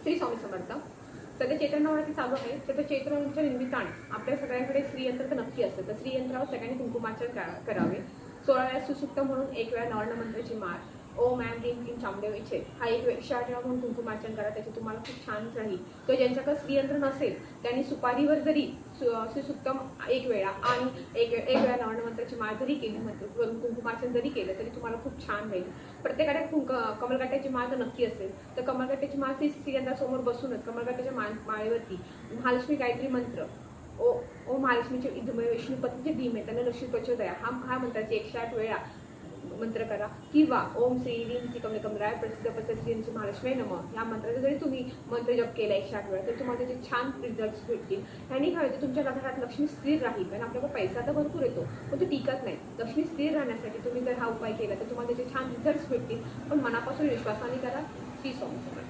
श्री स्वामी समर्थ. सध्या चैत्र नवरात्री चालू आहे. तर चैत्राच्या निमित्ताने आपल्या सगळ्यांकडे श्रीयंत्र तर नक्की असतं. तर श्रीयंत्रावर सगळ्यांनी कुंकुमार्चन करावे. 16 वेळा सुसुक्त म्हणून 1 वेळा नवर्ण मंत्राची माळ, ओम ऐं ह्रीं क्लीं चामुंडे इच्छे हा 108 वेळा म्हणून कुंकुमार्चन करा. त्याचे तुम्हाला खूप छान राहील. तो ज्यांच्याकडे श्रीयंत्र नसेल त्यांनी सुपारीवर जरी सुसुक्तम 1 वेळा आणि एक वेळा नवर्ण मंत्राची माळ जरी केली, कुंकुमार्चन जरी केलं तरी तुम्हाला खूप छान राहील. प्रत्येकाकडे कमलगट्ट्याची माळ तर नक्की असेल. तर कमलगट्ट्याची माळ श्रीयंत्रासमोर बसूनच कमलगट्ट्याच्या माळेवरती महालक्ष्मी गायत्री मंत्र ओ महालक्ष्मीचे इदुमय विष्णुपतीचे धीमे त्यांना लक्ष्मी प्रचोदया हा मंत्राची 108 वेळा मंत्र करा. किंवा ओम श्री ह्रीं श्री कमलकमलाय प्रसिद्ध श्री महालक्ष्मी नमः या मंत्राचा जरी तुम्ही मंत्र जप केला 108 वेळा तर तुम्हाला त्याचे छान रिझल्ट्स भेटतील. ह्याने काय होतं, तुमच्या घरात लक्ष्मी स्थिर राहील. कारण आपल्याकडे पैसा तर भरपूर येतो पण तो टिकत नाही. लक्ष्मी स्थिर राहण्यासाठी तुम्ही जर हा उपाय केला तर तुम्हाला त्याचे छान रिझल्ट्स भेटतील. पण मनापासून विश्वासाने करा. श्री स्वामी.